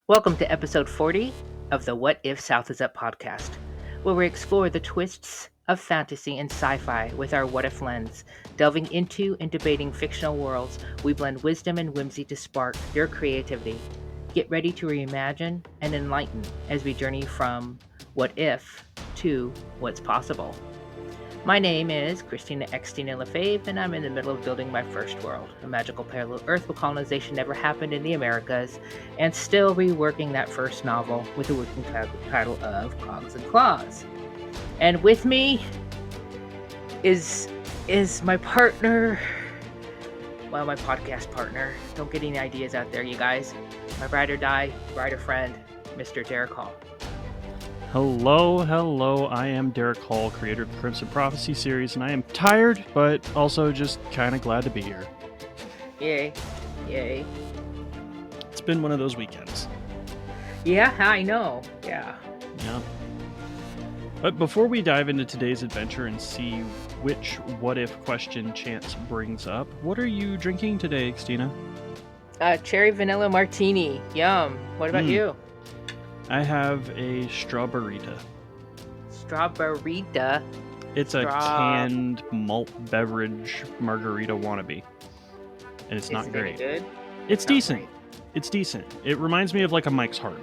Welcome to episode 40 of the What If South is Up podcast, where we explore the twists of fantasy and sci fi with our what if lens. Delving into and debating fictional worlds, we blend wisdom and whimsy to spark your creativity. Get ready to reimagine and enlighten as we journey from what if to what's possible. My name is Christina Xtina Lefebvre, and I'm in the middle of building my first world, a magical parallel Earth where colonization never happened in the Americas, and still reworking that first novel with the working title of Cogs and Claws. And with me is my partner, well, my podcast partner. Don't get any ideas out there, you guys. My ride or die, ride or friend, Mr. Derek Hall. Hello. I am Derek Hall, creator of the Crimson Prophecy series, and I am tired, but also just kind of glad to be here. Yay. It's been one of those weekends. Yeah, I know. Yeah. But before we dive into today's adventure and see which what-if question Chance brings up, what are you drinking today, Xtina? Cherry vanilla martini. Yum. What about you? I have a strawberryta. Strawberryta. It's a canned malt beverage margarita wannabe. And it's not great. Good? It's decent. Great. It's decent. It reminds me of like a Mike's Hard.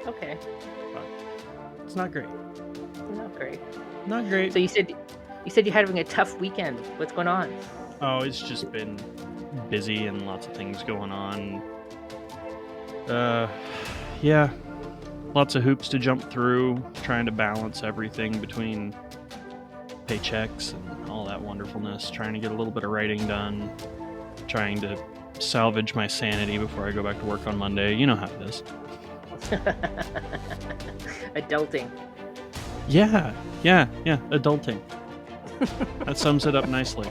Okay. But it's not great. Not great. So you said you're having a tough weekend. What's going on? Oh, it's just been busy and lots of things going on. Yeah, lots of hoops to jump through, trying to balance everything between paychecks and all that wonderfulness, trying to get a little bit of writing done, trying to salvage my sanity before I go back to work on Monday. You know how it is. Adulting. Yeah, adulting. That sums it up nicely.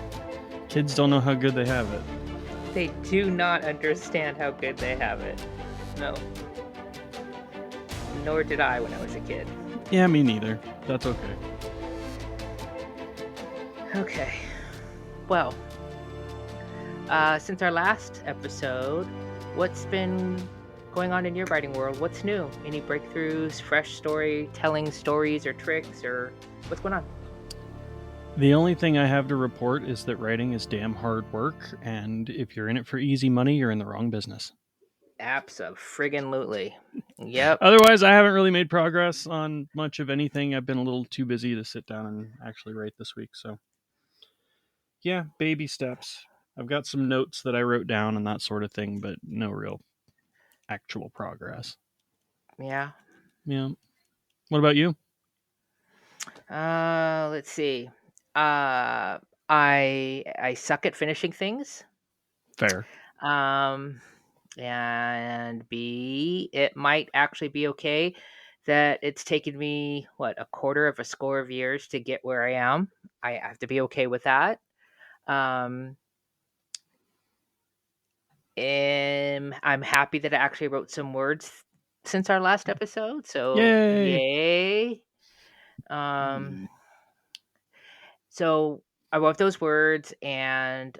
Kids don't know how good they have it. They do not understand how good they have it. No. Nor did I when I was a kid. Yeah, me neither. That's okay. Okay. Well, since our last episode, what's been going on in your writing world? What's new? Any breakthroughs, fresh storytelling stories or tricks, or what's going on? The only thing I have to report is that writing is damn hard work, and if you're in it for easy money, you're in the wrong business. Abso-friggin-lutely. Yep. Otherwise, I haven't really made progress on much of anything. I've been a little too busy to sit down and actually write this week. So, yeah, baby steps. I've got some notes that I wrote down and that sort of thing, but no real actual progress. Yeah. What about you? Let's see. I suck at finishing things. Fair. And B, it might actually be okay that it's taken me, a quarter of a score of years to get where I am. I have to be okay with that. I'm happy that I actually wrote some words since our last episode. So, yay. So I wrote those words and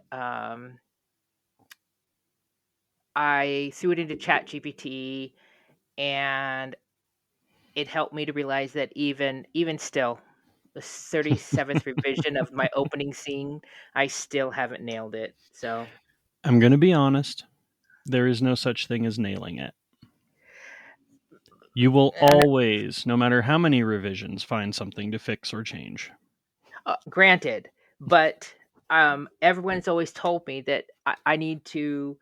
I threw it into ChatGPT, and it helped me to realize that even still, the 37th revision of my opening scene, I still haven't nailed it. So I'm going to be honest. There is no such thing as nailing it. You will always, no matter how many revisions, find something to fix or change. Granted, but everyone's always told me that I need to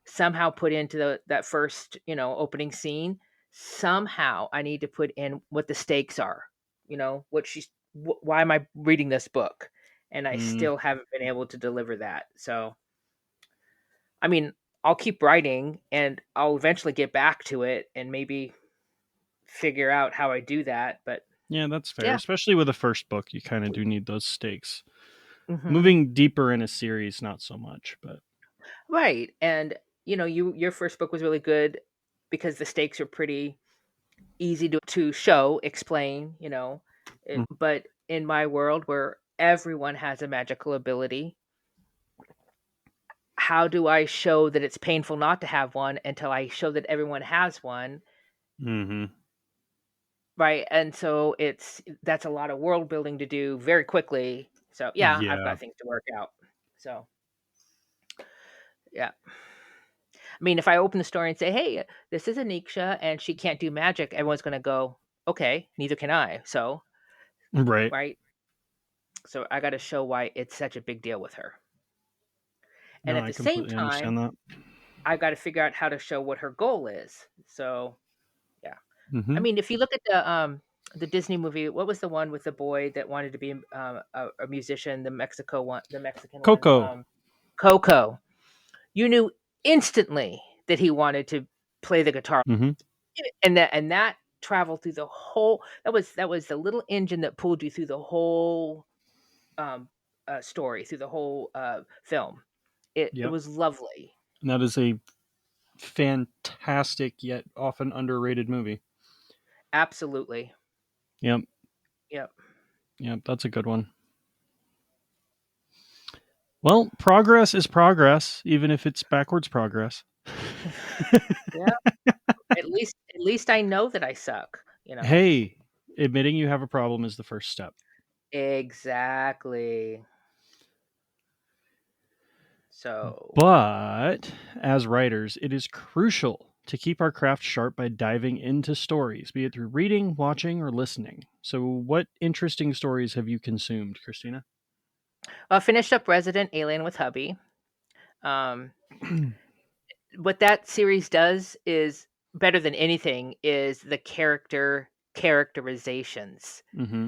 somehow put into that first, opening scene. Somehow I need to put in what the stakes are. Why am I reading this book? And I still haven't been able to deliver that. So, I mean, I'll keep writing and I'll eventually get back to it and maybe figure out how I do that. But yeah, that's fair. Yeah. Especially with the first book, you kind of do need those stakes. Mm-hmm. Moving deeper in a series, not so much, but right. And your first book was really good because the stakes are pretty easy to show, explain. But in my world where everyone has a magical ability, how do I show that it's painful not to have one until I show that everyone has one, Mm-hmm. right? And so that's a lot of world building to do very quickly. So yeah, I've Yeah. got things to work out. So yeah, I mean, if I open the story and say, "Hey, this is Anisha and she can't do magic," everyone's going to go, "Okay, neither can I." So Right. right, so I got to show why it's such a big deal with her, and No, at I the same completely time, understand that. I've got to figure out how to show what her goal is. So yeah. I Mm-hmm. mean, if you look at the Disney movie, what was the one with the boy that wanted to be a musician? The Mexican one, Coco. Coco. You knew instantly that he wanted to play the guitar, Mm-hmm. and that traveled through the whole. That was the little engine that pulled you through the whole um, story, through the whole film. It Yep. was lovely, And that is a fantastic yet often underrated movie. absolutely. Yep. Yep. Yep. That's a good one. Well, progress is progress, even if it's backwards progress. Yeah. At least I know that I suck. You know. Hey, admitting you have a problem is the first step. Exactly. So, But as writers, it is crucial to keep our craft sharp by diving into stories, be it through reading, watching, or listening. So, what interesting stories have you consumed, Christina? I finished up Resident Alien with hubby. Um, what that series does is better than anything is the characterizations. Mm-hmm.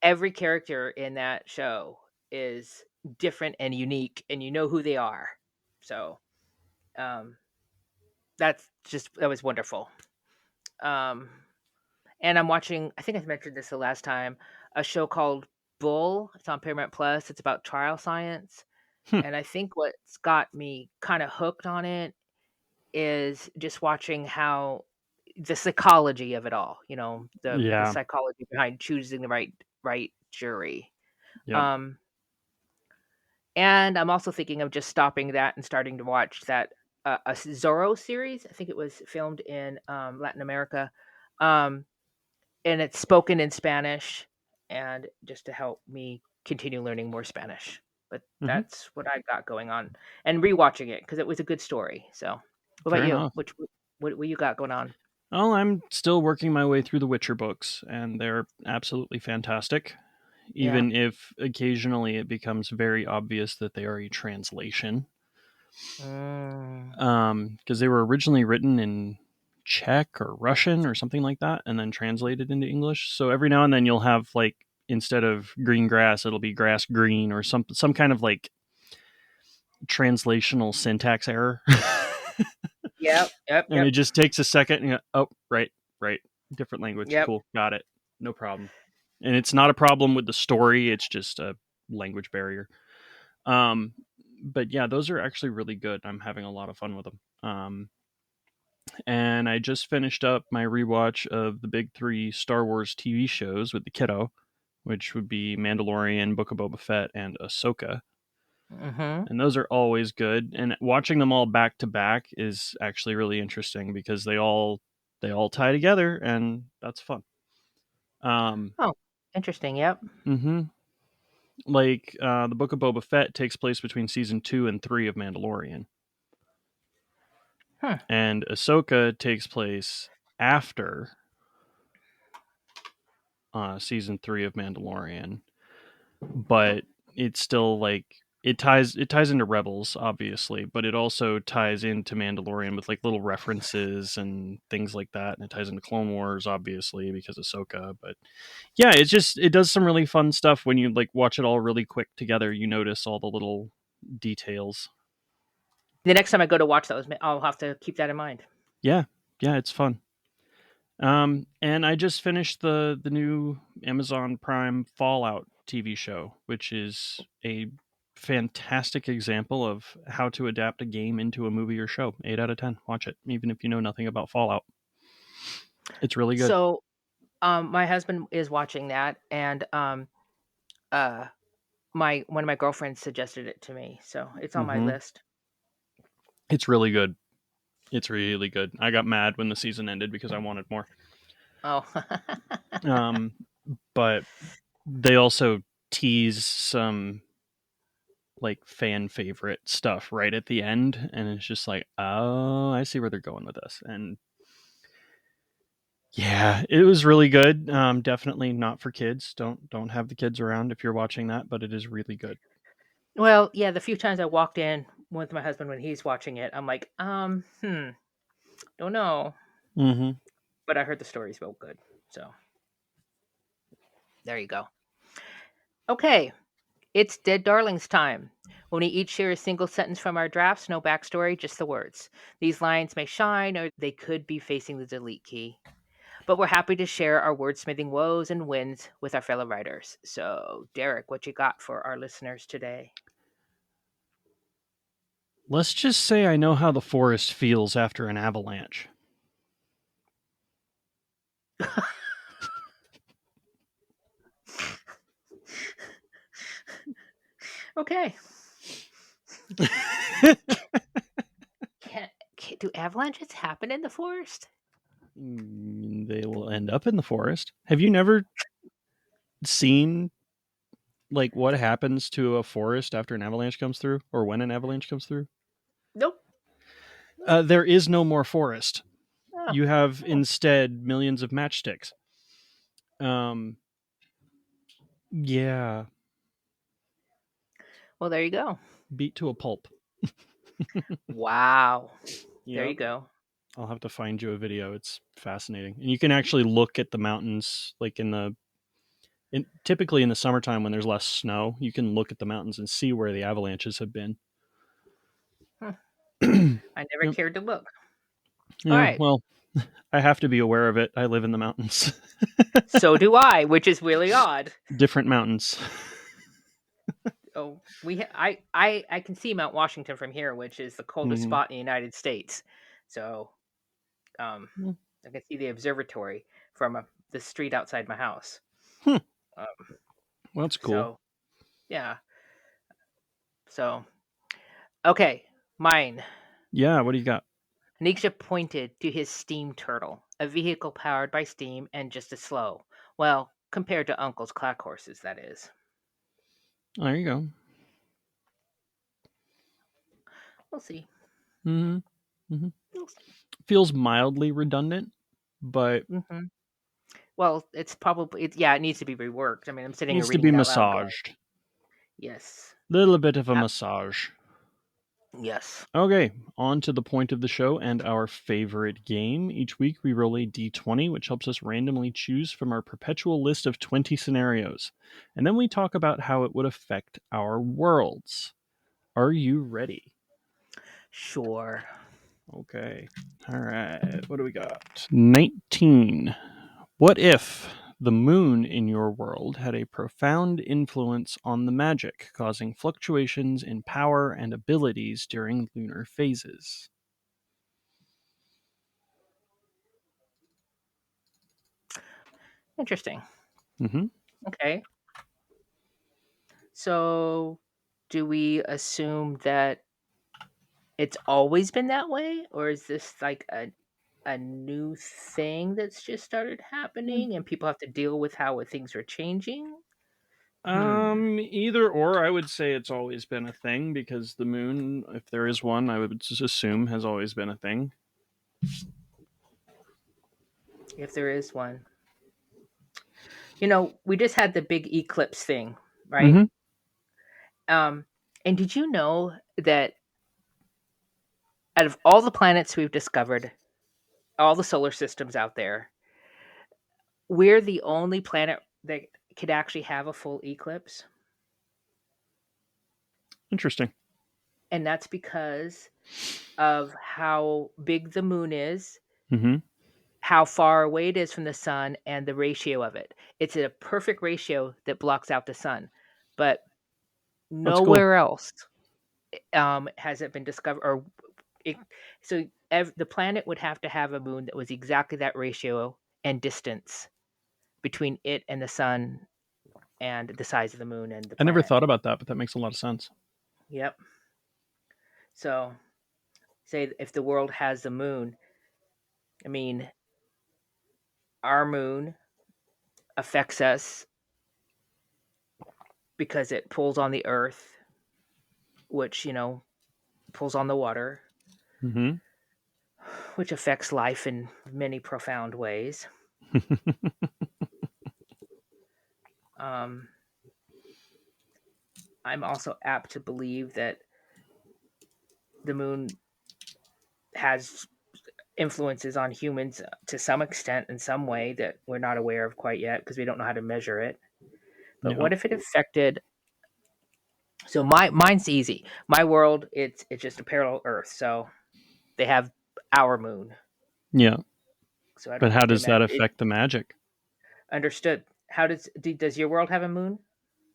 Every character in that show is different and unique, and you know who they are. So, um, that was wonderful. Um, and I'm watching. I think I mentioned this the last time. A show called Bull. It's on Paramount Plus. It's about trial science. And I think what's got me kind of hooked on it is just watching how the psychology of it all, the Yeah. psychology behind choosing the right jury. Yep. Um, and I'm also thinking of just stopping that and starting to watch that a Zorro series. I think it was filmed in Latin America, um, and it's spoken in Spanish, and just to help me continue learning more Spanish. But Mm-hmm. that's what I got going on, and rewatching it because it was a good story. So, what about Fair you? enough. What you got going on? Well, I'm still working my way through the Witcher books, and they're absolutely fantastic. Yeah. Even if occasionally it becomes very obvious that they are a translation, Mm, because they were originally written in Czech or Russian or something like that, and then translated into English. So every now and then you'll have like instead of green grass, it'll be grass green or some kind of like translational syntax error, yep. Yep. and Yep. it just takes a second. And you go, oh, right, right, different language, Yep. cool, got it, no problem. And it's not a problem with the story; it's just a language barrier. Um, but yeah, those are actually really good. I'm having a lot of fun with them. And I just finished up my rewatch of the big three Star Wars TV shows with the kiddo, which would be Mandalorian, Book of Boba Fett, and Ahsoka. Mm-hmm. And those are always good. And watching them all back to back is actually really interesting because they all tie together, and that's fun. Um, Oh, interesting. Yep. mm-hmm. Like the Book of Boba Fett takes place between season 2 and 3 of Mandalorian, Huh. and Ahsoka takes place after season 3 of Mandalorian, but it's still like it ties into Rebels obviously, but it also ties into Mandalorian with like little references and things like that, and it ties into Clone Wars obviously because of Ahsoka. But yeah, it does some really fun stuff when you like watch it all really quick together. You notice all the little details. The next time I go to watch those, I'll have to keep that in mind. Yeah, yeah, it's fun. And I just finished the new Amazon Prime Fallout TV show, which is a fantastic example of how to adapt a game into a movie or show. 8 out of 10. Watch it, even if you know nothing about Fallout. It's really good. So, my husband is watching that, and uh, my one of my girlfriends suggested it to me, so it's on my Hmm. list. It's really good. It's really good. I got mad when the season ended because I wanted more. Oh. Um, but they also tease some like fan favorite stuff right at the end, and it's just like, oh, I see where they're going with this. And yeah, it was really good. Definitely not for kids. Don't have the kids around if you're watching that, but it is really good. Well, yeah, the few times I walked in with my husband when he's watching it, I'm like, don't know. Mm-hmm. But I heard the stories felt good. So there you go. Okay. It's Dead Darlings time. When we each share a single sentence from our drafts, no backstory, just the words. These lines may shine or they could be facing the delete key. But we're happy to share our wordsmithing woes and wins with our fellow writers. So, Derek, what you got for our listeners today? Let's just say I know how the forest feels after an avalanche. Okay. Do avalanches happen in the forest? They will end up in the forest. Have you never seen like what happens to a forest after an avalanche comes through, or when an avalanche comes through? Nope. There is no more forest. Oh, You have oh. instead millions of matchsticks. Um, yeah, Well, there you go. beat to a pulp. Wow. There you Yep. go. I'll have to find you a video. It's fascinating, and you can actually look at the mountains, like typically in the summertime when there's less snow. You can look at the mountains and see where the avalanches have been. Huh. I never Yep. cared to look. All Yeah. right. Well, I have to be aware of it. I live in the mountains. So do I, which is really odd. Different mountains. Oh, I can see Mount Washington from here, which is the coldest Mm-hmm. spot in the United States. So, um, I can see the observatory from the street outside my house. Hmm. Um, Well, that's cool. so yeah. So okay, mine. Yeah. What do you got? Nietzsche pointed to his steam turtle, a vehicle powered by steam and just as slow. Well, compared to Uncle's clack horses, that is. Oh, there you go. We'll see. Mm-hmm. Mm-hmm. We'll see. Feels mildly redundant, but Hmm. Well, it's probably yeah. It needs to be reworked. I mean, I'm sitting here needs to reading be it out loud, going, massaged. "Yes, Little bit of a ab- massage. yes." Okay, on to the point of the show and our favorite game. Each week we roll a d20, which helps us randomly choose from our perpetual list of 20 scenarios. And then we talk about how it would affect our worlds. Are you ready? Sure. Okay. All right. What do we got? 19. What if the moon in your world had a profound influence on the magic, causing fluctuations in power and abilities during lunar phases? Interesting. Mm-hmm. Okay. So, do we assume that it's always been that way, or is this like a new thing that's just started happening, and people have to deal with how things are changing? Hmm. Either or, I would say it's always been a thing because the moon, if there is one, I would just assume has always been a thing. If there is one, we just had the big eclipse thing, right? Mm-hmm. Um, and did you know that out of all the planets we've discovered, all the solar systems out there, we're the only planet that could actually have a full eclipse? Interesting. And that's because of how big the moon is, Mm-hmm. how far away it is from the sun, and the ratio of it. It's a perfect ratio that blocks out the sun. But That's cool. nowhere else has it been discovered. It, so the planet would have to have a moon that was exactly that ratio and distance between it and the sun and the size of the moon and the I never planet. thought about that, but that makes a lot of sense. Yep. So say if the world has the moon, I mean, our moon affects us because it pulls on the earth, which, pulls on the water, Mm-hmm. which affects life in many profound ways. Um, I'm also apt to believe that the moon has influences on humans to some extent in some way that we're not aware of quite yet because we don't know how to measure it. But Yeah. what if it affected? So mine's easy. My world, it's just a parallel Earth. So they have our moon. Yeah. So I But don't how have to does that imagine it. affect the magic? Understood. How does your world have a moon?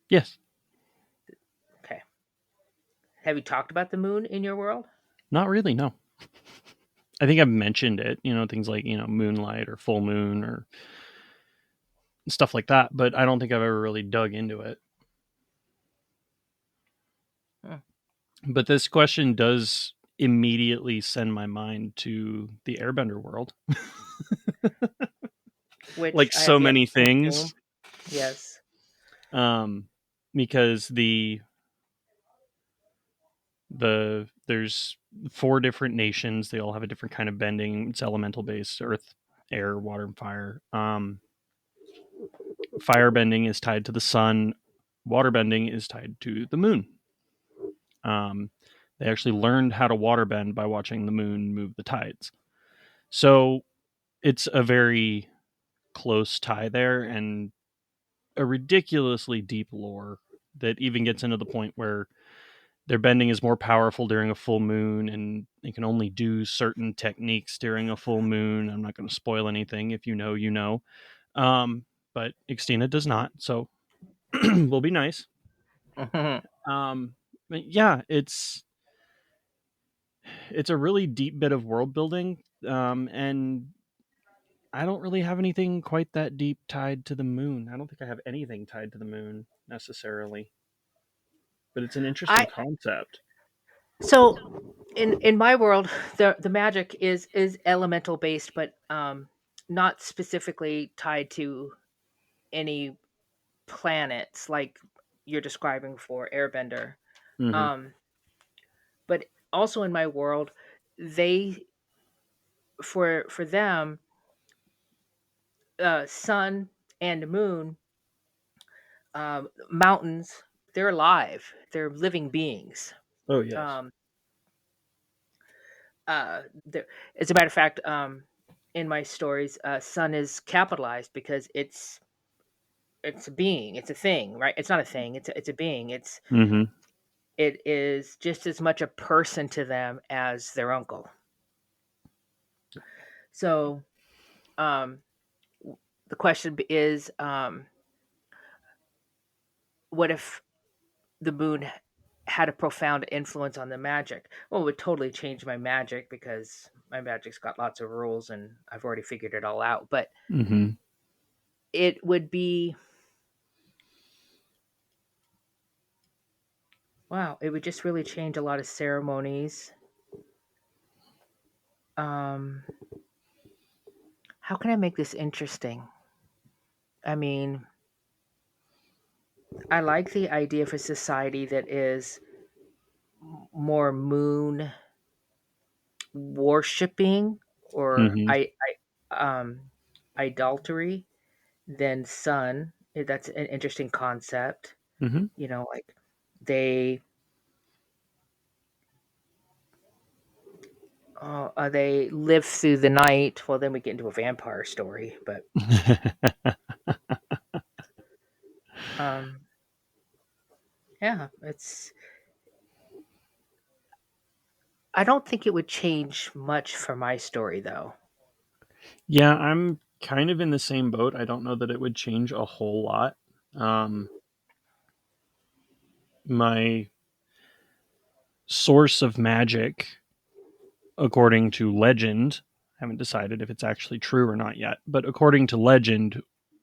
Yes. Okay. Have you talked about the moon in your world? Not really, no. I think I've mentioned it, things like, moonlight or full moon or stuff like that, but I don't think I've ever really dug into it. Hmm. But this question does immediately send my mind to the airbender world. Which Like I have so yet many to consume. things. Yes. Um because there's four different nations. They all have a different kind of bending. It's elemental based: earth, air, water, and fire. Fire bending is tied to the sun. Water bending is tied to the moon. Um, they actually learned how to water bend by watching the moon move the tides. So it's a very close tie there, and a ridiculously deep lore that even gets into the point where their bending is more powerful during a full moon and they can only do certain techniques during a full moon. I'm not going to spoil anything. If you know, you know. But Xtina does not, so we'll be nice. Um, but yeah, it's a really deep bit of world building, and I don't really have anything quite that deep tied to the moon. I don't think I have anything tied to the moon necessarily, but it's an interesting I concept. so in my world, the magic is elemental based, but not specifically tied to any planets like you're describing for Airbender. Mm-hmm. Um, but also in my world, they for them, sun and moon, mountains, they're alive. They're living beings. Oh yes. Um, there, as a matter of fact, in my stories, sun is capitalized because it's a being, it's a thing, right? It's not a thing. It's a being. Mm-hmm. It is just as much a person to them as their uncle. So, um, the question is, what if the moon had a profound influence on the magic? Well, it would totally change my magic because my magic's got lots of rules and I've already figured it all out. But Mm-hmm. it would be, wow, it would just really change a lot of ceremonies. Um, how can I make this interesting? I mean, I like the idea of a society that is more moon worshipping or Mm-hmm. um, idolatry than sun. That's an interesting concept. Mm-hmm. Like they they live through the night. Well, then we get into a vampire story, but um, yeah, it's. I don't think it would change much for my story, though. Yeah, I'm kind of in the same boat. I don't know that it would change a whole lot. Um, my source of magic, according to legend, I haven't decided if it's actually true or not yet, but according to legend,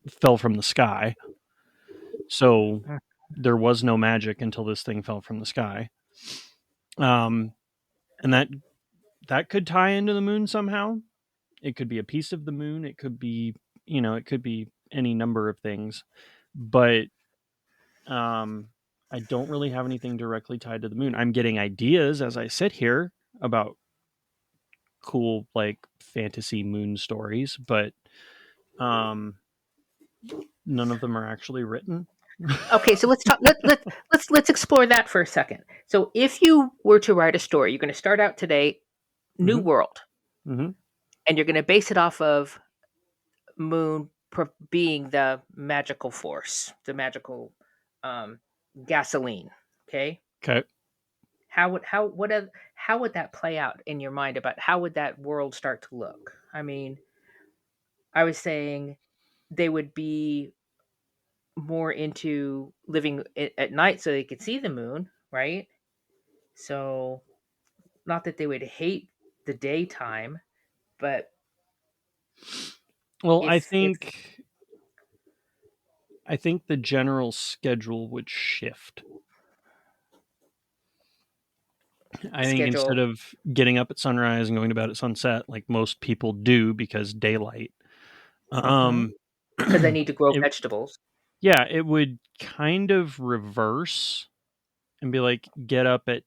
fell from the sky. So Mm. there was no magic until this thing fell from the sky. Um, and that that could tie into the moon somehow. It could be a piece of the moon. It could be, it could be any number of things. But um, I don't really have anything directly tied to the moon. I'm getting ideas as I sit here about cool, like, fantasy moon stories, but um, none of them are actually written. Okay, so let's talk. Let's explore that for a second. So, if you were to write a story, you're going to start out today, new Hmm. world, Hmm. and you're going to base it off of moon being the magical force, the magical um, gasoline. Okay, Okay. how would that play out in your mind about how would that world start to look? I mean, I was saying they would be more into living at night so they could see the moon, right? So, not that they would hate the daytime, but Well, if I think the general schedule would shift. I think instead schedule, of getting up at sunrise and going to bed at sunset, like most people do because daylight, um, because I need to grow it, vegetables. yeah, it would kind of reverse and be like get up at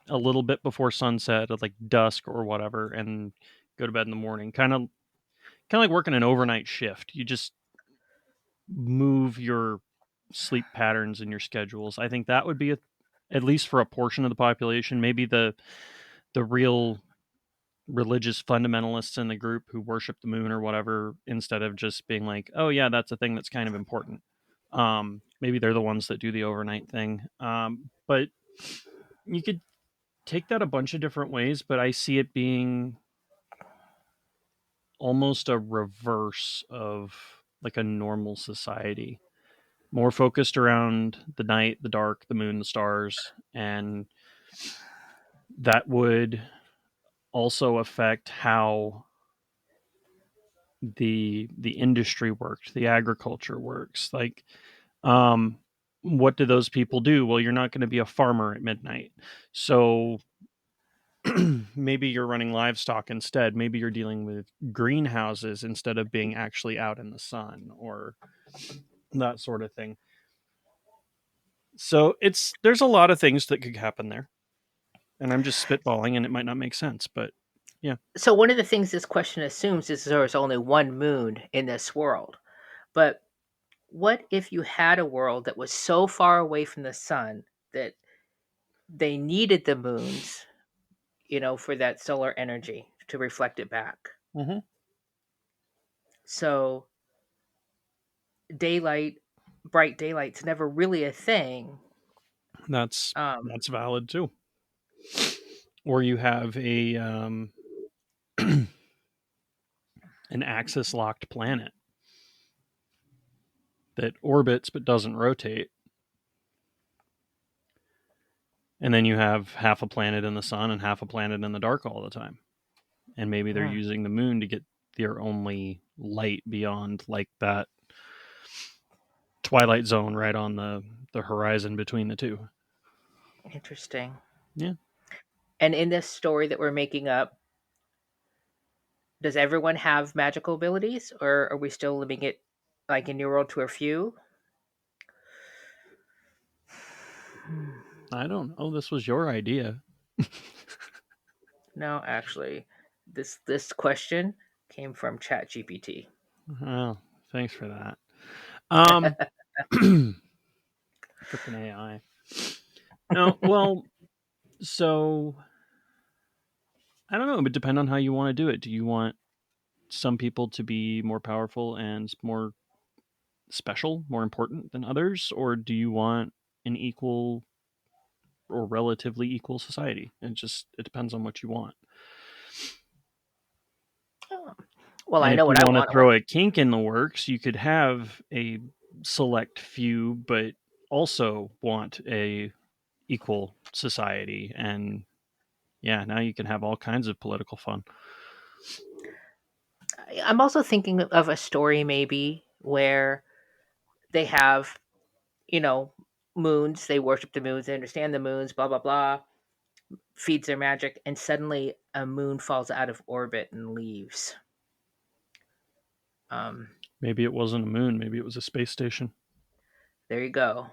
a little bit before sunset at like dusk or whatever, and go to bed in the morning. Kind of like working an overnight shift. You just move your sleep patterns and your schedules. I think that would be at least for a portion of the population, maybe the real religious fundamentalists in the group who worship the moon or whatever, instead of just being like, oh yeah, that's a thing that's kind of important. Maybe they're the ones that do the overnight thing. But you could take that a bunch of different ways, but I see it being almost a reverse of like a normal society, more focused around the night, the dark, the moon, the stars, and that would also affect how the industry worked, the agriculture works. Like, um, what do those people do? Well, you're not going to be a farmer at midnight, so maybe you're running livestock instead. Maybe you're dealing with greenhouses instead of being actually out in the sun or that sort of thing. So there's a lot of things that could happen there, and I'm just spitballing, and it might not make sense, but yeah. So, one of the things this question assumes is there's only one moon in this world. But what if you had a world that was so far away from the sun that they needed the moons, for that solar energy to reflect it back? Hmm. So, daylight, bright daylight's never really a thing. That's Um, that's valid too. Or you have a an axis locked planet that orbits but doesn't rotate, and then you have half a planet in the sun and half a planet in the dark all the time, and maybe they're hmm, using the moon to get their only light beyond like that twilight zone right on the horizon between the two. interesting. Yeah. And in this story that we're making up, does everyone have magical abilities, or are we still limiting it, like in your world, to a few? Hmm. I don't know. This was your idea. No, actually, this question came from ChatGPT. Oh, thanks for that. Um, Frickin' AI. No, well, so I don't know. It would depend on how you want to do it. Do you want some people to be more powerful and more special, more important than others, or do you want an equal or relatively equal society? It depends on what you want. Oh. Well, And I if know you what I want to want. I throw want a kink in the works, you could have a select few, but also want a equal society. And yeah, now you can have all kinds of political fun. I'm also thinking of a story maybe where they have, you know, moons. They worship the moons. They understand the moons. Blah blah blah. feeds their magic, and suddenly a moon falls out of orbit and leaves. Um, Maybe it wasn't a moon. Maybe it was a space station. there you go.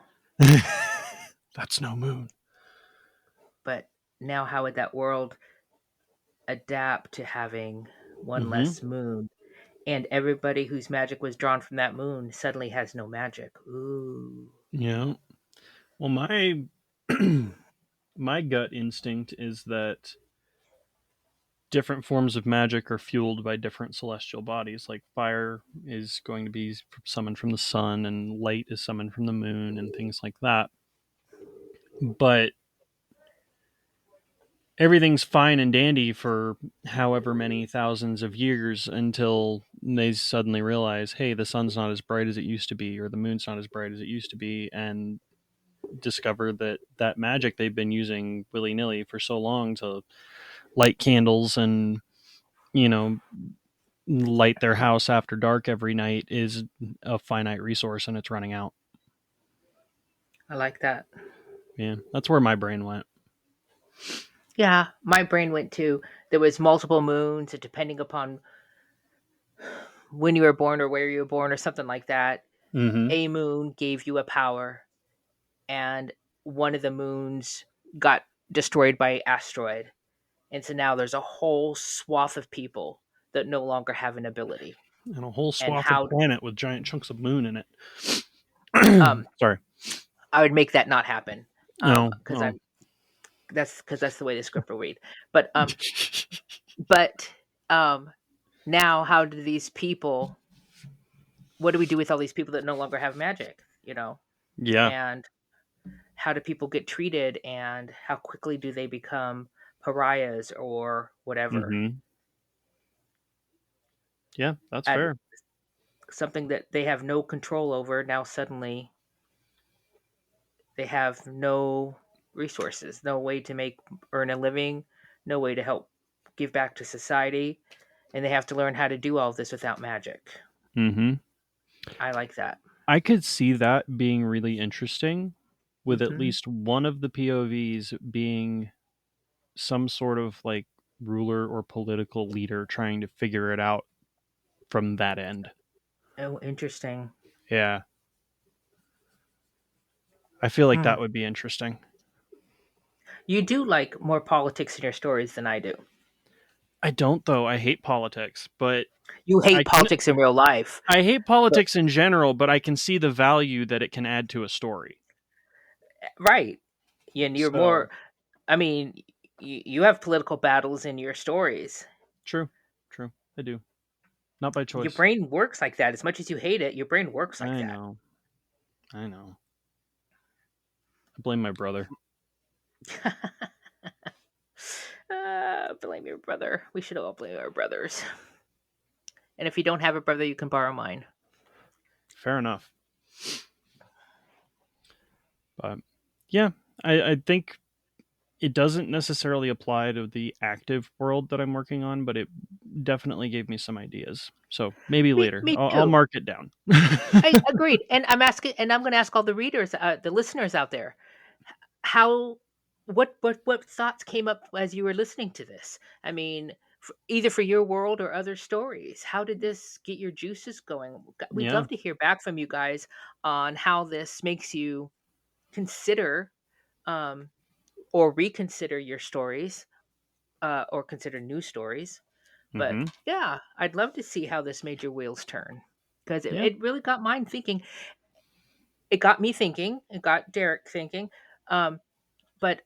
That's no moon. But now, how would that world adapt to having one Mm-hmm. less moon? And everybody whose magic was drawn from that moon suddenly has no magic. Ooh. Yeah. Well, my my gut instinct is that different forms of magic are fueled by different celestial bodies. Like fire is going to be summoned from the sun, and light is summoned from the moon, and things like that. But everything's fine and dandy for however many thousands of years until they suddenly realize, hey, the sun's not as bright as it used to be, or the moon's not as bright as it used to be, and discover that that magic they've been using willy-nilly for so long to light candles and, you know, light their house after dark every night is a finite resource and it's running out. I like that. Yeah, that's where my brain went. Yeah, my brain went to there was multiple moons, and depending upon when you were born or where you were born or something like that, Mm-hmm. a moon gave you a power, and one of the moons got destroyed by an asteroid. And so now there's a whole swath of people that no longer have an ability. And a whole And swath of how planet with giant chunks of moon in it. um Sorry. I would make that not happen. No. Because Oh. that's the way the script will read. But but um now how do these people what do we do with all these people that no longer have magic, you know? Yeah. And how do people get treated, and how quickly do they become pariahs or whatever? Mm-hmm. Yeah, that's And fair. something that they have no control over, now suddenly they have no resources, no way to make earn a living, no way to help give back to society, and they have to learn how to do all of this without magic. Mm-hmm. I like that. I could see that being really interesting, with at Hmm. least one of the POVs being some sort of like ruler or political leader trying to figure it out from that end. Oh, interesting. Yeah. I feel like Hmm. that would be interesting. You do like more politics in your stories than I do. I don't though. I hate politics, but You I hate can politics in real life, I hate but politics in general, but I can see the value that it can add to a story. right. And you're So, more, I mean, you have political battles in your stories. true. True. I do. Not by Your choice. brain works like that. As much as you hate it, your brain works like I that. know. I know. I blame my brother. Blame your brother. We should all blame our brothers. And if you don't have a brother, you can borrow mine. Fair enough. But yeah, I think it doesn't necessarily apply to the active world that I'm working on, but it definitely gave me some ideas. So maybe later. Me I'll too. mark it down. I agreed, and I'm asking, and I'm going to ask all the readers, the listeners out there, how, what thoughts came up as you were listening to this? I mean, either for your world or other stories. How did this get your juices going? We'd Yeah. love to hear back from you guys on how this makes you consider, um, or reconsider your stories, or consider new stories. But Mm-hmm. yeah, I'd love to see how this made your wheels turn, because Yeah. it really got mine thinking. It got me thinking. It got Derek thinking. Um, but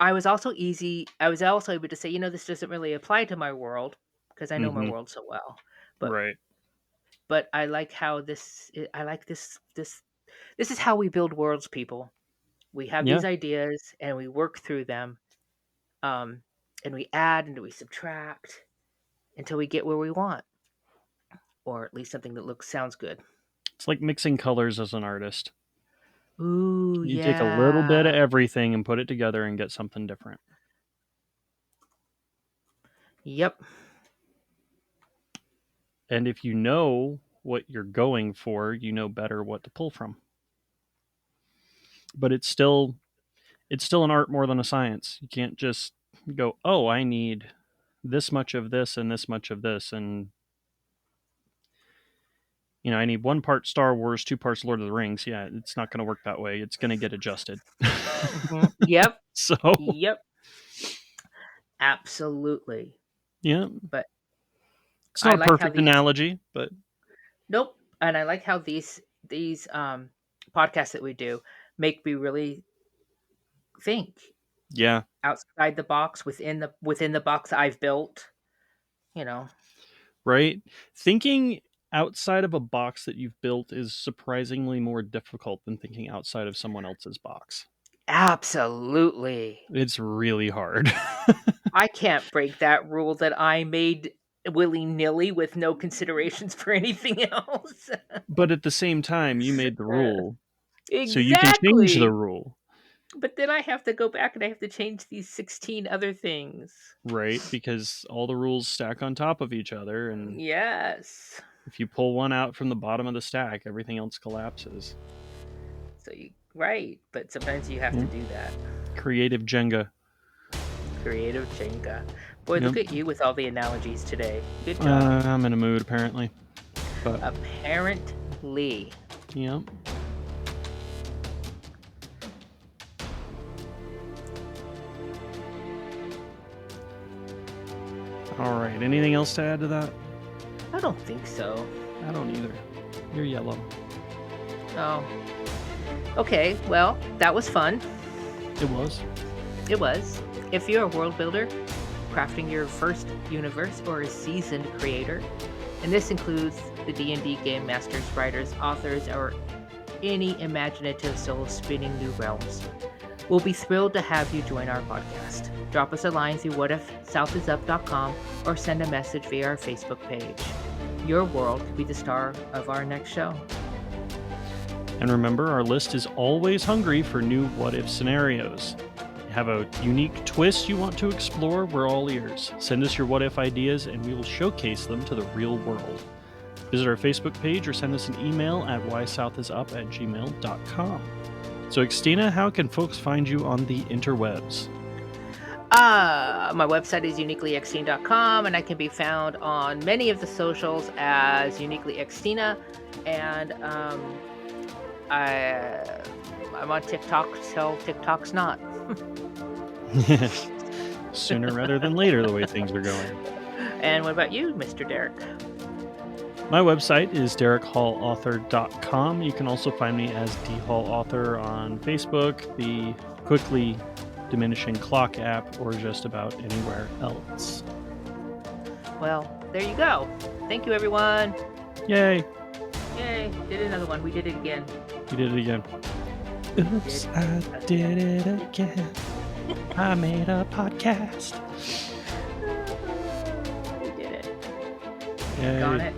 I was also able to say, this doesn't really apply to my world because I know my Mm-hmm. world so well. But Right. but I like how I like this is how we build worlds, people. We have Yeah. these ideas and we work through them, um, and we add and we subtract until we get where we want, or at least something that looks sounds good. It's like mixing colors as an artist. Ooh, You take a little bit of yeah. everything and put it together and get something different. Yep. And if you know what you're going for, you know better what to pull from. But it's it's still an art more than a science. You can't just go, oh, I need this much of this and this much of this, and I need 1 part Star Wars, 2 parts Lord of the Rings. Yeah, it's not going to work that way. It's going to get adjusted. Mm-hmm. Yep. So. Yep. Absolutely. Yeah. But it's not a perfect analogy, but nope. And I like how these podcasts that we do make me really think. Yeah. Outside the box, within the box I've built. Right? Thinking outside of a box that you've built is surprisingly more difficult than thinking outside of someone else's box. Absolutely. It's really hard. I can't break that rule that I made willy-nilly with no considerations for anything else. But at the same time, you made the rule. Exactly. So you can change the rule. But then I have to go back and I have to change these 16 other things. Right, because all the rules stack on top of each other, and yes, if you pull one out from the bottom of the stack, everything else collapses. So right, but sometimes you have to do that. Creative Jenga. Boy, look at you with all the analogies today. Good job. I'm in a mood, apparently. But apparently. Yep. All right. Anything else to add to that? I don't think so. I don't either. You're yellow. Oh. Okay, well, that was fun. It was. It was. If you're a world builder, crafting your first universe, or a seasoned creator, and this includes the D&D game masters, writers, authors, or any imaginative soul spinning new realms, we'll be thrilled to have you join our podcast. Drop us a line through whatifsouthisup.com or send a message via our Facebook page. Your world could be the star of our next show. And remember, our list is always hungry for new what-if scenarios. Have a unique twist you want to explore? We're all ears. Send us your what-if ideas and we will showcase them to the real world. Visit our Facebook page or send us an email at whysouthiisup@gmail.com. So, Xtina, how can folks find you on the interwebs? My website is uniquelyxtina.com, and I can be found on many of the socials as uniquelyxtina, and I'm on TikTok till TikTok's not. Sooner rather than later, the way things are going. And what about you, Mr. Derek? My website is DerekHallAuthor.com. You can also find me as D Hall Author on Facebook, the quickly diminishing clock app, or just about anywhere else. Well, there you go. Thank you, everyone. Yay. Yay. Did another one. We did it again. You did it again. Oops, I did it again. I made a podcast. We did it. Yay. Got it.